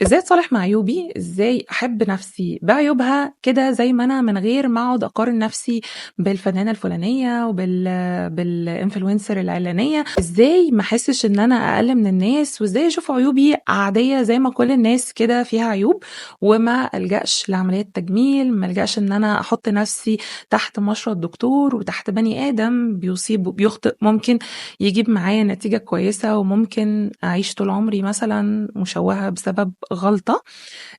ازاي اتصالح مع عيوبي، ازاي احب نفسي بعيوبها كده زي ما انا، من غير ما اقعد اقارن نفسي بالفنانه الفلانيه بالانفلونسر العلانيه. ازاي ما احسش ان انا اقل من الناس، وازاي اشوف عيوبي عاديه زي ما كل الناس كده فيها عيوب، وما الجاش لعمليه تجميل، ما الجاش ان انا احط نفسي تحت مشرط دكتور وتحت بني ادم بيصيب وبيخطئ، ممكن يجيب معايا نتيجة كويسة، وممكن أعيش طول عمري مثلا مشوهة بسبب غلطة.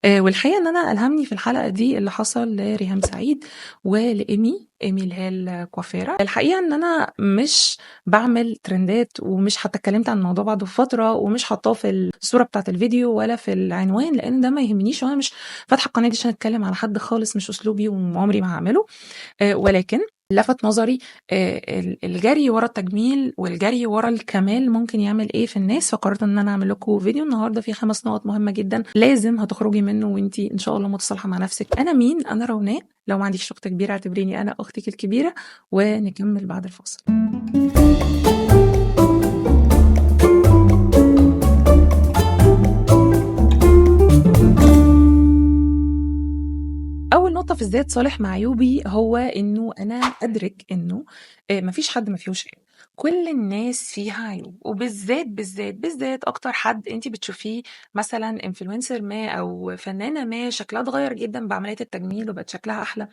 والحقيقة إن أنا ألهمني في الحلقة دي اللي حصل لريهام سعيد ولإيمي اللي هي الكوافيرة. الحقيقة إن أنا مش بعمل ترندات، ومش حتى اتكلمت عن الموضوع بعد فترة، ومش حاطاه في الصورة بتاعت الفيديو ولا في العنوان، لأن ده ما يهمنيش، وأنا مش فاتحة القناة دي عشان أتكلم على حد خالص، مش أسلوبي وعمري ما هعمله. ولكن لفت نظري الجري ورا التجميل والجري ورا الكمال ممكن يعمل ايه في الناس، فقررت ان انا اعمل لكم فيديو النهارده فيه 5 نقط مهمه جدا لازم هتخرجي منه وانتي ان شاء الله متصالحه مع نفسك. انا مين؟ انا روناء. لو ما عنديش اخت كبيره اعتبريني انا اختك الكبيره، ونكمل بعد الفاصل. اول نقطه في ازاي اتصالح مع عيوبي هو انه انا ادرك انه مفيش حد ما فيهوش عيب. كل الناس فيها عيوب، وبالذات بالذات بالذات اكتر حد انت بتشوفيه مثلا انفلونسر ما او فنانه ما شكلها اتغير جدا بعمليه التجميل وبقت شكلها احلى.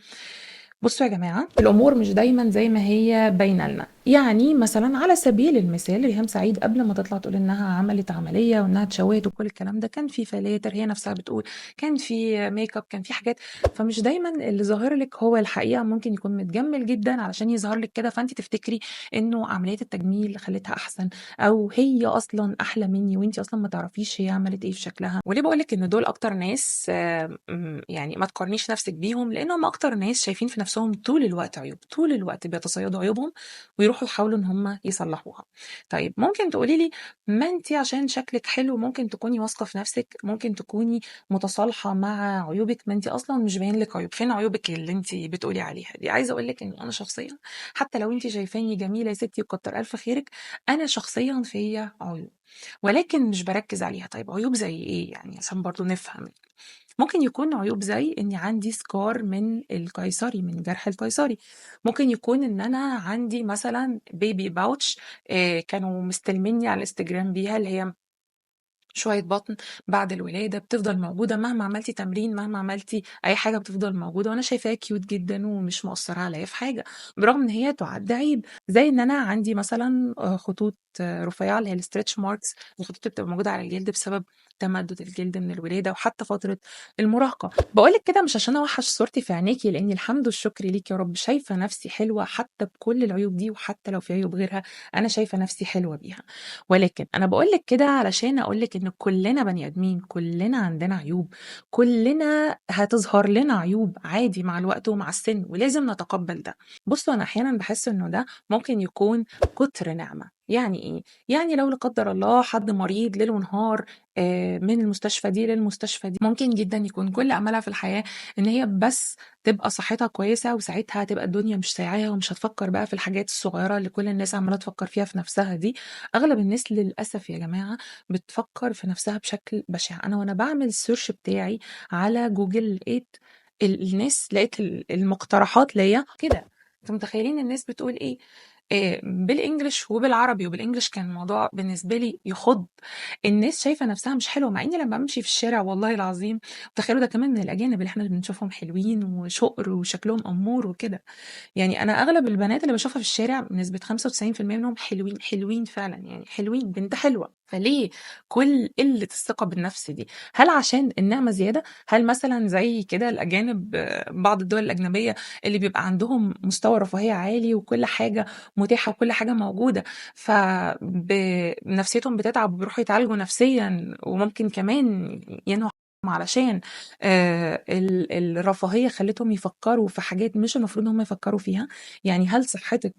بصوا يا جماعة، الأمور مش دايما زي ما هي باينة لنا. يعني مثلا على سبيل المثال ريهام سعيد قبل ما تطلع تقول إنها عملت عملية وإنها اتشوهت وكل الكلام ده، كان في فلاتر، هي نفسها بتقول كان في ميك اب، كان في حاجات. فمش دايما اللي ظاهر لك هو الحقيقة، ممكن يكون متجمل جدا علشان يظهر لك كده، فأنت تفتكري إنه عملية التجميل خلتها أحسن، أو هي أصلا أحلى مني وأنت أصلا ما تعرفيش هي عملت إيه في شكلها. وليه بقولك إن دول أكتر ناس يعني ما تقارنيش نفسك بيهم، لان هم اكتر ناس شايفين في نفسهم طول الوقت عيوب، طول الوقت بيتصيدوا عيوبهم ويروحوا يحاولوا ان هم يصلحوها. طيب ممكن تقولي لي، ما انت عشان شكلك حلو ممكن تكوني واثقه في نفسك، ممكن تكوني متصالحه مع عيوبك، ما انت اصلا مش باين لك عيوب. فين عيوبك اللي انت بتقولي عليها دي؟ عايزه اقول لك ان انا شخصيا، حتى لو انت شايفاني جميله يا ستي وكتر الف خيرك، انا شخصيا فيا عيوب ولكن مش بركز عليها. طيب عيوب زي ايه يعني عشان برضو نفهم؟ ممكن يكون عيوب زي إني عندي سكار من القيصري، من جرح القيصري. ممكن يكون إن أنا عندي مثلا بيبي باوتش، كانوا مستلميني على الانستجرام بيها، اللي هي شوية بطن بعد الولادة بتفضل موجودة مهما عملتي تمرين، مهما عملتي أي حاجة بتفضل موجودة، وأنا شايفاها كيوت جدا ومش مؤثرة عليا في حاجة، برغم إن هي تعد عيب. زي إن أنا عندي مثلا خطوط رفيعة، اللي هي الستريتش ماركس، الخطوط اللي بتبقى موجودة على الجلد بسبب تمدد الجلد من الولادة وحتى فترة المراهقة. بقولك كده مش عشان أوحش صورتي في عينيكي، لأني الحمد والشكر ليك يا رب شايفة نفسي حلوة حتى بكل العيوب دي، وحتى لو في عيوب غيرها أنا شايفة نفسي حلوة بيها. ولكن أنا باقول لِك كده علشان أقول لِك إن كلنا بني آدمين، كلنا عندنا عيوب، كلنا هتظهر لنا عيوب عادي مع الوقت ومع السن، ولازم نتقبل ده. بُصّوا، أنا أحيانًا باحس إنه ده ممكن يكون كتر نعمة. يعني إيه؟ يعني لو لا قدر الله حد مريض ليل ونهار، من المستشفى دي للمستشفى دي، ممكن جدًا يكون كل أملها في الحياة إن هي بس تبقى صحتها كويسة، وساعتها هتبقى الدنيا مش سايعاها ومش هتفكر بقى في الحاجات الصغيرة اللي كل الناس عمّالة تفكر فيها في نفسها دي. أغلب الناس للأسف يا جماعة بتفكر في نفسها بشكل بشع. أنا وأنا باعمل السيرش بتاعي على جوجل لقيت الناس، لقيت المقترحات ليا كده. انتوا متخيلين الناس بتقول ايه؟ بالانجلش وبالعربي. وبالانجلش كان الموضوع بالنسبه لي يخض. الناس شايفه نفسها مش حلوه، مع اني لما بمشي في الشارع والله العظيم، تخيلوا ده كمان من الاجانب اللي احنا بنشوفهم حلوين وشقر وشكلهم امور وكده. يعني أنا أغلب البنات اللي باشوفها في الشارع بنسبة 95% منهم حلوين، حلوين فعلًا، يعني حلوين، بنت حلوة. فليه كل قلة الثقة بالنفس دي؟ هل عشان النعمة زيادة؟ هل مثلًا زي كده الأجانب، بعض الدول الأجنبية اللي بيبقى عندهم مستوى رفاهية عالي وكل حاجة متاحة وكل حاجة موجودة، نفسيتهم بتتعب وبيروحوا يتعالجوا نفسيًا، وممكن كمان ينهوا علشان الرفاهية خلّتهم يفكّروا في حاجات مش المفروض إن هُم يفكّروا فيها؟ يعني هل صحتِك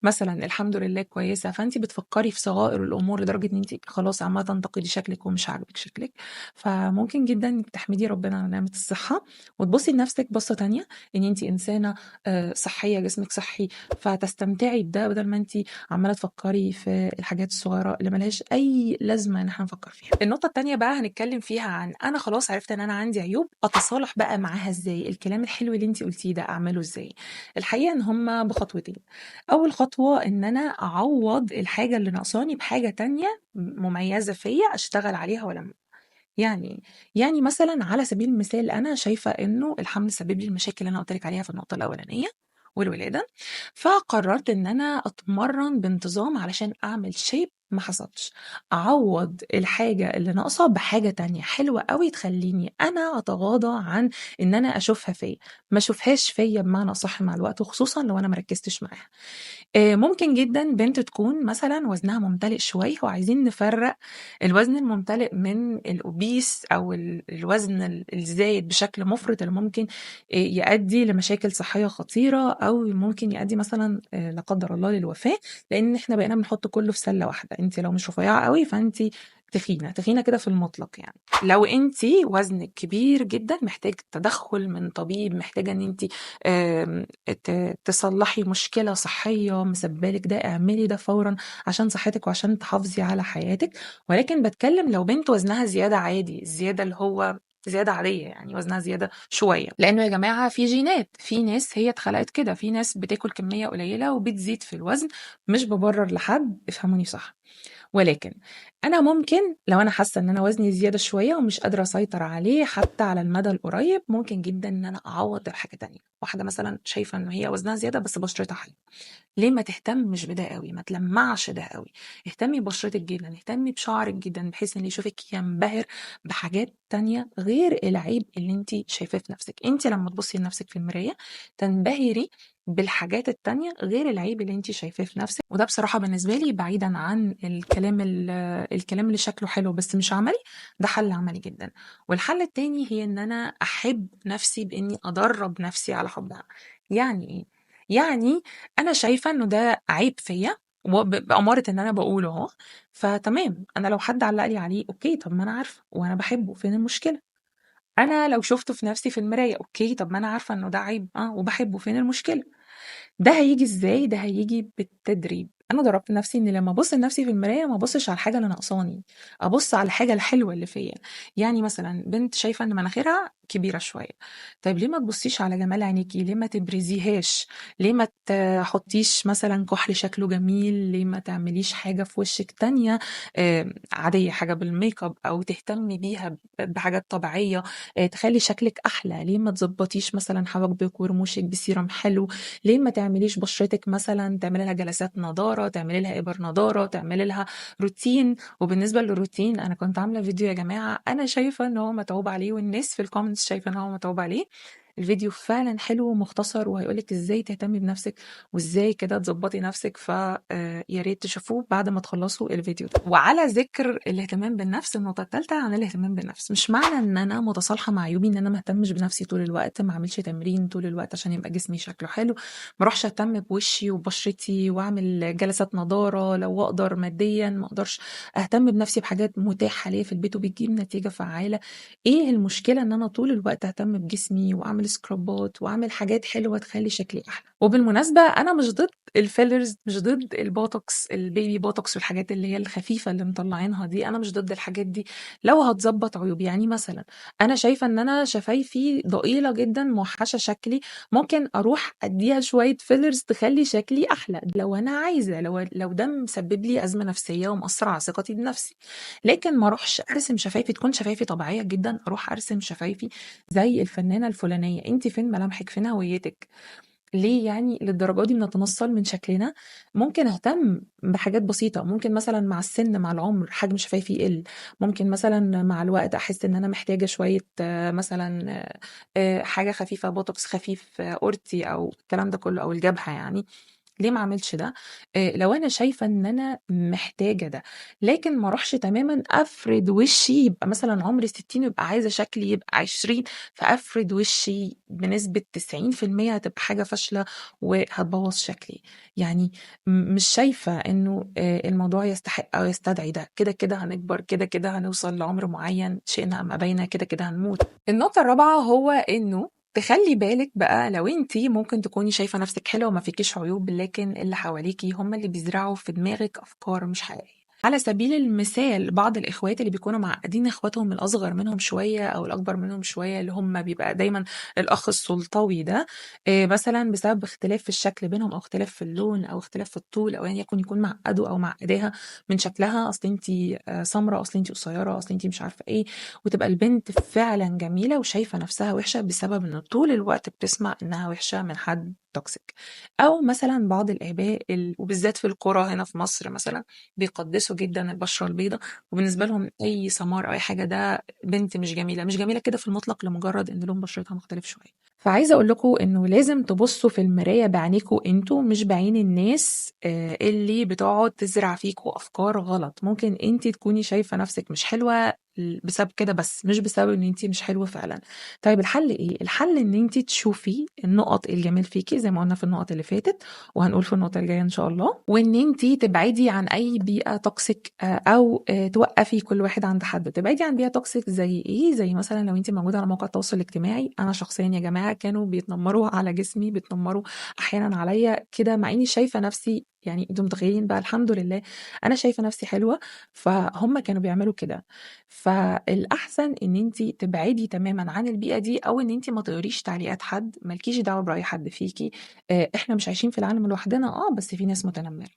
مثلًا الحمد لله كويسة، فأنتِ بتفكّري في صغائر الأمور لدرجة إن أنتِ خلاص عمّالة تنتقدي شكلِك ومش عاجبِك شكلِك، فممكن جدًا إنِّك تحمدي ربنا على نعمة الصحة، وتبُصّي لنفسِك بصّة تانية، إن أنتِ إنسانة صحية، جسمِك صحّي، فتستمتعي بده بدل ما أنتِ عمّالة تفكّري في الحاجات الصغيرة اللي ما لهاش أي لازمة إن إحنا نفكّر فيها. النقطة التانية بقى هنتكلّم فيها عن أنا خلاص عرفت إن أنا عندي عيوب، أتصالح بقى معاها إزاي؟ الكلام الحلو اللي أنتِ قُلتيه ده أعمله إزاي؟ الحقيقة إن هُم بخطوتين. أول خطوة إن أنا أعوّض الحاجة اللي ناقصاني بحاجة تانية مميزة فيّا أشتغل عليها وأنمّيها. يعني إيه؟ يعني مثلًا على سبيل المثال أنا شايفة إنه الحمل سبِّب لي المشاكل اللي أنا قُلت لِك عليها في النقطة الأولانية والولادة، فقررت إن أنا أتمرّن بانتظام علشان أعمل shape ما حصلش، أعوّض الحاجة اللي ناقصة بحاجة تانية حلوة أوي تخلّيني أنا أتغاضى عن إن أنا أشوفها فيّا، ما أشوفهاش فيّا بمعنى أصح مع الوقت وخصوصًا لو أنا ما ركّزتش معاها. ممكن جدًا بنت تكون مثلًا وزنها ممتلئ شوية وعايزين نفرّق الوزن الممتلئ من الobese أو الوزن الزايد بشكل مُفرط اللي ممكن يؤدّي لمشاكل صحية خطيرة أو ممكن يؤدّي مثلًا لا قدّر الله للوفاة، لإن إحنا بقينا بنحُط كُلّه في سَلّة واحدة، أنتِ لو مش رفيّعة أوي فأنتِ تخينة، تخينة كده في المطلق يعني. لو أنتِ وزنِك كبير جدًا محتاج تدخُّل من طبيب، محتاجة إن أنتِ آمم تصلّحي مشكلة صحية مسبّبة لِك ده، اعملي ده فورًا عشان صحتِك وعشان تحافظي على حياتِك، ولكن باتكلّم لو بنت وزنها زيادة عادي، الزيادة اللي هو زيادة عادية يعني وزنها زيادة شوية، لإنه يا جماعة في جينات، في ناس هي اتخلقت كده، في ناس بتاكل كمية قليلة وبتزيد في الوزن، مش بابرر لحد افهموني صح. ولكن أنا ممكن لو أنا حاسة إن أنا وزني زيادة شوية ومش قادرة أسيطر عليه حتى على المدى القريب، ممكن جدًا إن أنا أعوّض ده بحاجة تانية. واحدة مثلًا شايفة إن هي وزنها زيادة بس بشرتها حلوة، ليه ما تهتمش بده أوي، ما تلمّعش ده أوي، اهتمي ببشرتِك جدًا، اهتمي بشعرِك جدًا، بحيث اللي يشوفِك ينبهر بحاجات تانية غير العيب اللي أنتِ شايفاه في نفسِك. أنتِ لمّا تبُصّي لنفسِك في المراية تنبهري بالحاجات التانية غير العيب اللي أنتِ شايفاه في نفسِك، وده بصراحة بالنسبة لي بعيدًا عن الكلام اللي شكله حلو بس مش عملي، ده حل عملي جدًا. والحل التاني هي إن أنا أحب نفسي بإني أدرّب نفسي على حُبّها. يعني إيه؟ يعني أنا شايفة إنه ده عيب فيّا بأمارة إن أنا باقوله أهو، فتمام، أنا لو حد علّق لي عليه أوكي، طب ما أنا عارفة وأنا باحبه، فين المشكلة؟ أنا لو شُفته في نَفْسي في المراية أوكي، طب ما أنا عارفة إنه ده عيب وباحبه، فين المشكلة؟ ده هييجي إزاي؟ ده هييجي بالتدريب. أنا درّبت نَفْسي إني لمّا أبُص لنَفْسي في المراية ما أبُصّش على الحاجة اللي ناقصاني، أبُص على الحاجة الحلوة اللي فيّا. يعني مثلًا بنت شايفة إن مناخيرها كبيرة شوية، طيب ليه ما تبُصّيش على جمال عينيكِ، ليه ما تبرزيهاش، ليه ما تحطّيش مثلًا كُحْل شكله جميل، ليه ما تعمليش حاجة في وشِّك تانية عادية، حاجة بالmakeup أو تهتمي بيها بحاجات طبيعية تخلّي شكلِك أحلى، ليه ما تضبّطيش مثلًا حواجبِك ورموشِك بسيرام حلو، ليه ما تعمليش بشرتِك مثلًا تعملي لها جلسات نضارة، تعملي لها إبر نضارة، تعملي لها روتين. وبالنسبة للروتين أنا كنت عاملة فيديو يا جماعة أنا شايفة إن هو متعوب عليه والناس في الcomments شايفة إن هو متعوب عليه. الفيديو فعلًا حلو ومختصر وهيقول لِك إزاي تهتمي بنفسِك وإزاي كده تضبّطي نفسِك، يا ريت تشوفوه بعد ما تخلّصوا الفيديو ده. وعلى ذكر الاهتمام بالنفس، النقطة التالتة عن الاهتمام بالنفس، مش معنى إن أنا متصالحة مع عيوبي إن أنا ما اهتمش بنفسي طول الوقت، ما اعملش تمرين طول الوقت عشان يبقى جسمي شكله حلو، ما اروحش أهتم بوشي وبشرتي وأعمل جلسات نضارة لو أقدر ماديًا، ما أقدرش أهتم بنفسي بحاجات متاحة ليّا في البيت وبتجيب نتيجة فعّالة. إيه المشكلة إن أنا طول الوقت أهتم بجسمي وأعمل سكرابات وأعمل حاجات حلوة تخلّي شكلي أحلى؟ وبالمناسبة أنا مش ضد الfillers، مش ضد الbotox، الbaby botox والحاجات اللي هي الخفيفة اللي مطلّعينها دي، أنا مش ضد الحاجات دي لو هتضبّط عيوبي. يعني مثلًا أنا شايفة إن أنا شفايفي ضئيلة جدًا موحّشة شكلي، ممكن أروح أدّيها شوية fillers تخلّي شكلي أحلى لو أنا عايزة، لو ده مسبب لي أزمة نفسية ومأثّر على ثقتي بنفسي. لكن ما أروحش أرسم شفايفي تكون شفايفي طبيعية جدًا، أروح أرسم شفايفي زي الفنانة الفلانية، أنتِ فين ملامحِك، فين هويتِك؟ ليه يعني للدرجة دي بنتنصّل من شكلنا؟ ممكن أهتم بحاجات بسيطة، ممكن مثلًا مع السِن، مع العُمر، حجم شفايفي يقِل، ممكن مثلًا مع الوقت أحس إن أنا محتاجة شوية مثلًا حاجة خفيفة botox خفيف قُرطي أو الكلام ده كلّه أو الجبهة يعني. ليه ما اعملش ده؟ لو انا شايفه ان انا محتاجه ده، لكن ما اروحش تماما افرد وشي يبقى مثلا عمري 60 ويبقى عايزه شكلي يبقى 20، فافرد وشي بنسبه 90% هتبقى حاجه فاشله وهتبوظ شكلي. يعني مش شايفه انه الموضوع يستحق او يستدعي ده. كده كده هنكبر، كده كده هنوصل لعمر معين، شئنا ام ابينا كده كده هنموت. النقطه الرابعه هو انه تخلّي بالِك بقى لو أنتِ ممكن تكوني شايفة نفسِك حلوة وما فيكيش عيوب، لكن اللي حواليكِ هم اللي بيزرعوا في دماغِك أفكار مش حقيقية. على سبيل المثال بعض الإخوات اللي بيكونوا معقدين إخواتهم الأصغر منهم شوية أو الأكبر منهم شوية، اللي هم بيبقى دايمًا الأخ السلطوي ده، مثلًا بسبب اختلاف في الشكل بينهم أو اختلاف في اللون أو اختلاف في الطول أو أيًا يكن، يكون معقّده أو معقّداها من شكلها، أصل أنتِ سمرا، أصل أنتِ قصيرة، أصل أنتِ مش عارفة إيه، وتبقى البنت فعلًا جميلة وشايفة نفسها وِحشة بسبب إن طول الوقت بتسمع إنها وِحشة من حد toxic. أو مثلًا بعض الآباء وبالذات في القرى هنا في مصر مثلًا، بيقدّسوا جدًا البشرة البيضا، وبالنسبة لهم أي سمار أو أي حاجة ده بنت مش جميلة، مش جميلة كده في المطلق لمجرد إن لون بشرتها مختلف شوية. فعايزة أقول لكم إنه لازم تبصوا في المراية بعينيكم أنتم مش بعين الناس اللي بتقعد تزرع فيكم أفكار غلط. ممكن أنتِ تكوني شايفة نفسِك مش حلوة بسبب كده بس، مش بسبب إن أنتِ مش حلوة فعلًا. طيب الحل إيه؟ الحل إن أنتِ تشوفي النقط الجمال فيكِ زي ما قلنا في النقط اللي فاتت، وهنقول في النقطة الجاية إن شاء الله، وإن أنتِ تبعدي عن أي بيئة toxic أو توقّفي كل واحد عند حدُّه. تبعدي عن بيئة toxic زي إيه؟ زي مثلًا لو أنتِ موجودة على مواقع التواصل الاجتماعي. أنا شخصيًا يا جماعة كانوا بيتنمروا على جسمي، بيتنمروا أحيانًا عليَّ كده، مع إني شايفة نفسي، يعني أنتم متخيلين بقى الحمد لله أنا شايفة نفسي حلوة، فهُم كانوا بيعملوا كده. فالأحسن إن أنتِ تبعدي تمامًا عن البيئة دي، أو إن أنتِ ما تقريش تعليقات حد، ما لكيش دعوة برأي حد فيكِ. إحنا مش عايشين في العالم لوحدنا، بس في ناس متنمرة.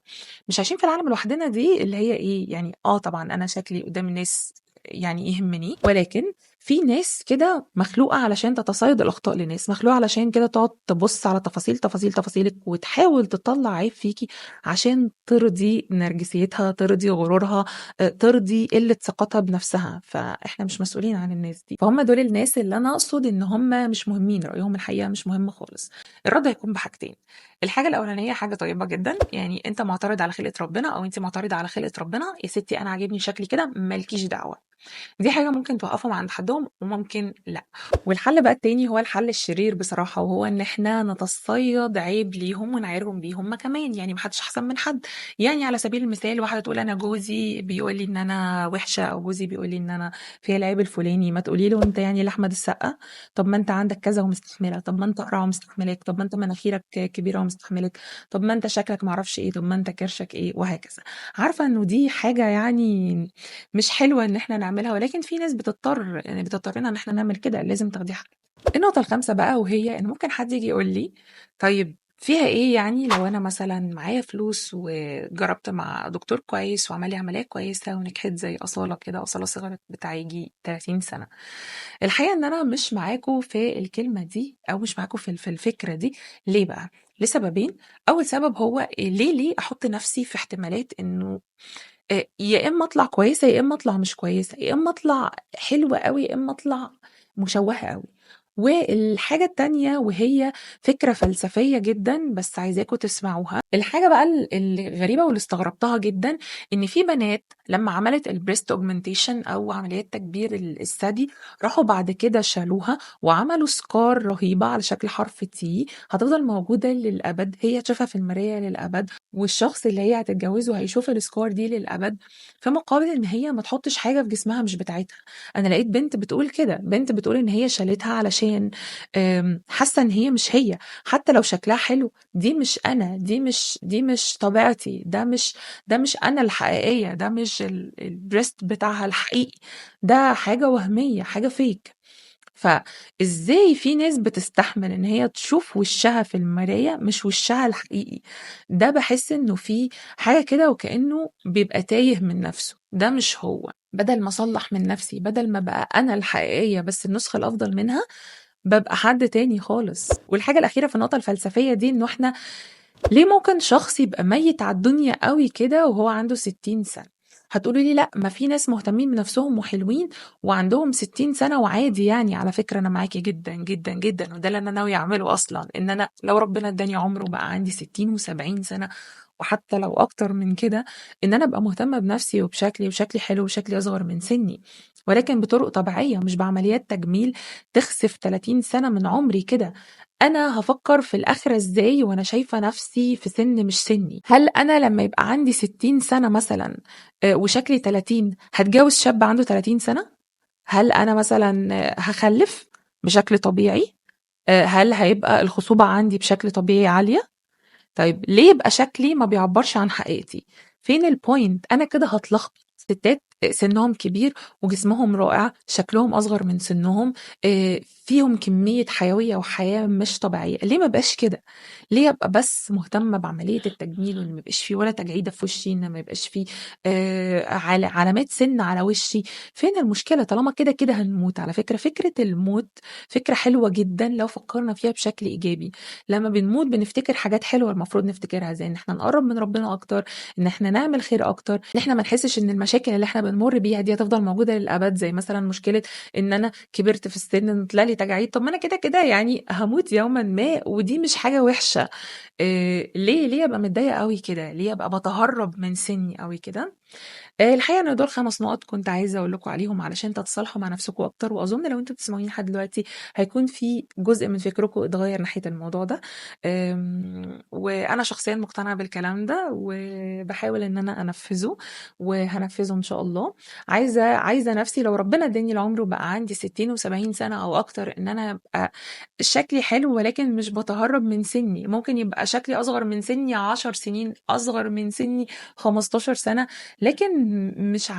مش عايشين في العالم لوحدنا دي اللي هي إيه، يعني طبعًا أنا شكلي قدّام الناس يعني يهمني، ولكن في ناس كده مخلوقة علشان تتصيد الأخطاء للناس، مخلوقة علشان كده تقعد تبُص على تفاصيل، تفاصيل، تفاصيلِك وتحاول تطلّع عيب فيكِ عشان ترضي نرجسيتها، ترضي غرورها، ترضي قلة ثقتها بنفسها. فإحنا مش مسؤولين عن الناس دي، فهُم دول الناس اللي أنا أقصد إن هُم مش مهمين، رأيهم الحقيقة مش مهم خالص. الرد هيكون بحاجتين. الحاجة الأولانية حاجة طيبة جدًا، يعني أنت معترض على خلقة ربنا أو أنتِ معترضة على خلقة ربنا، يا ستي أنا عاجبني شكلي كده ما لكيش دعوة. دي حاجة ممكن توقّفهم عند حدّهم وممكن لأ. والحل بقى التاني هو الحل الشرير بصراحة، وهو إن إحنا نتصيّد عيب ليهم ونعايرهم بيه هم كمان، يعني ما حدّش أحسن من حد. يعني على سبيل المثال واحدة تقول أنا جوزي بيقول لي إن أنا وِحشة، أو جوزي بيقول لي إن أنا فيّا العيب الفلاني، ما تقولي له أنت يعني لأحمد السقا، طب ما أنت عندك كذا ومستحملة، طب ما أنت قرعة ومستحملاك، طب ما أنت مناخيرك كبيرة ومستحملاك، طب ما أنت شكلك ما أعرفش إيه، طب ما أنت كرشك إيه، وهكذا. عارفة إنه دي حاجة يعني مش حلوة إن إحنا نعملها، ولكن في ناس بتضطر، يعني بتضطرنا إن إحنا نعمل كده، لازم تاخدي حقِّك. النقطة الخامسة بقى وهي إن ممكن حد ييجي يقول لي طيب فيها إيه يعني لو أنا مثلًا معايا فلوس وجربت مع دكتور كويس وعمل لي عملية كويسة ونجحت زي أصالة كده، أصالة صغرت بتاع ييجي 30 سنة. الحقيقة إن أنا مش معاكم في الكلمة دي أو مش معاكم في الفكرة دي. ليه بقى؟ لسببين. أول سبب هو ليه أحط نفسي في احتمالات إنه يا إما أطلع كويسة، يا إما أطلع مش كويسة، يا إما أطلع حلوة أوي، يا إما أطلع مشوّهة أوي. والحاجة التانية وهي فكرة فلسفية جدًا بس عايزاكم تسمعوها. الحاجة بقى الغريبة واللي استغربتها جدًا، إن في بنات لمّا عملت الbreast augmentation أو عمليات تكبير الثدي، راحوا بعد كده شالوها وعملوا scar رهيبة على شكل حرف T هتفضل موجودة للأبد، هي تشوفها في المراية للأبد، والشخص اللي هي هتتجوزه هيشوف الscar دي للأبد، في مقابل إن هي ما تحطش حاجة في جسمها مش بتاعتها. أنا لقيت بنت بتقول كده، بنت بتقول إن هي شالتها علشان حاسة إن هي مش هي، حتى لو شكلها حلو، دي مش أنا، دي مش طبيعتي، ده مش أنا الحقيقية، ده مش الbreast بتاعها الحقيقي، ده حاجة وهمية، حاجة fake. فإزاي في ناس بتستحمل إن هي تشوف وشها في المراية مش وشها الحقيقي؟ ده باحس إنه في حاجة كده وكأنه بيبقى تايه من نفسه، ده مش هو. بدل ما أصلّح من نفسي، بدل ما أبقى أنا الحقيقية بس النسخة الأفضل منها، بابقى حد تاني خالص. والحاجة الأخيرة في النقطة الفلسفية دي، إنه إحنا ليه ممكن شخص يبقى ميت على الدنيا أوي كده وهو عنده 60 سنة؟ هتقولوا لي لأ، ما في ناس مهتمين بنفسهم وحلوين وعندهم 60 سنة وعادي يعني. على فكرة أنا معاكِ جدًا، جدًا، جدًا، وده اللي أنا ناوية أعمله أصلًا، إن أنا لو ربنا ادّاني عُمر وبقى عندي 60 و70 سنة وحتى لو أكتر من كده، إن أنا أبقى مهتمة بنفسي وبشكلي وشكلي حلو وشكلي أصغر من سِنّي، ولكن بطرق طبيعية مش بعمليات تجميل تخسف 30 سنة من عمري كده. أنا هافكّر في الآخرة إزاي وأنا شايفة نفسي في سِن مش سِنّي؟ هل أنا لمّا يبقى عندي 60 سنة مثلًا وشكلي 30 هاتجوّز شاب عنده 30 سنة؟ هل أنا مثلًا هاخلّف بشكل طبيعي؟ هل هيبقى الخصوبة عندي بشكل طبيعي عالية؟ طيب ليه يبقى شكلي ما بيعبّرش عن حقيقتي؟ فين الpoint؟ أنا كده هاتلخبط. ستات سِنّهم كبير وجسمهم رائع، شكلهم أصغر من سِنّهم، فيهم كمية حيوية وحياة مش طبيعية، ليه ما ابقاش كده؟ ليه أبقى بس مهتمة بعملية التجميل وإن ما يبقاش في ولا تجعيدة في وشي، إن ما يبقاش في علامات سِن على وشي، فين المشكلة؟ طالما كده، كده هنموت. على فكرة فكرة الموت فكرة حلوة جدًا لو فكّرنا فيها بشكل إيجابي. لمّا بنموت بنفتكر حاجات حلوة المفروض نفتكرها، زي إن إحنا نقرّب من ربنا أكتر، إن إحنا نعمل خير أكتر، إن إحنا ما نحسّش إن المشاكل اللي إحنا بنمُر بيها دي هتفضل موجودة للأبد، زي مثلًا مشكلة إن أنا كبرت في السِن إن طلع لي تجاعيد. طَب ما أنا كده، كده يعني هاموت يومًا ما ودي مش حاجة وِحشة. ليه أبقى متضايقة أوي كده؟ ليه أبقى باتهرّب من سِنّي أوي كده؟ الحقيقة إن دول 5 نُقط كنت عايزة أقول لكم عليهم علشان تتصالحوا مع نفسكم أكتر، وأظن لو أنتم بتسمعوني لحد دلوقتي هيكون في جزء من فكركم اتغيّر ناحية الموضوع ده. وأنا شخصيًا مقتنعة بالكلام ده، وباحاول إن أنا أنفّذه، وهانفّذه إن شاء الله. عايزة نفسي لو ربنا ادّاني العمر وبقى عندي 60 و70 سَنة أو أكتر، إن أنا أبقى شكلي حلو ولكن مش باتهرّب من سِنّي. ممكن يبقى شكلي أصغر من سِنّي 10 سنين، أصغر من سِنّي 15 سَنة، لكن مش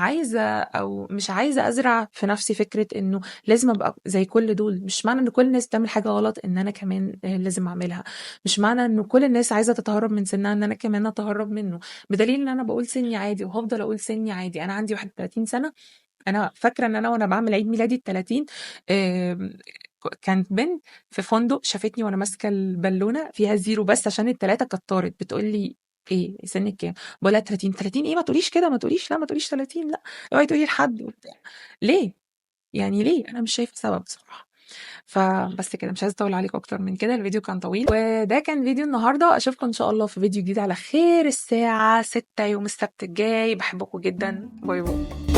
عايزة أزرع في نفسي فكرة إنه لازم أبقى زي كل دول. مش معنى إن كل الناس بتعمل حاجة غلط إن أنا كمان لازم أعملها، مش معنى إنه كل الناس عايزة تتهرب من سنها إن أنا كمان أتهرب منه، بدليل إن أنا باقول سني عادي وهافضل أقول سني عادي. أنا عندي 31 سنة. أنا فاكرة إن أنا وأنا باعمل عيد ميلادي ال30 آمم كانت بنت في فندق شافتني وأنا ماسكة البالونة فيها 0 بس عشان ال3 كتّرت، بتقول لي: "إيه سنِّك كام؟" باقول لها: "30." "30 إيه؟ ما تقوليش كده، ما تقوليش لأ، ما تقوليش 30 لأ، اوعي تقولي لحد." وبتاع. ليه؟ يعني ليه؟ أنا مش شايفة سبب بصراحة. فبس كده، مش عايزة أطوّل عليكم أكتر من كده، الفيديو كان طويل، وده كان فيديو النهارده. أشوفكم إن شاء الله في فيديو جديد على خير الساعة 18:00 يوم السبت الجاي. باحبكم جدًا، باي باي.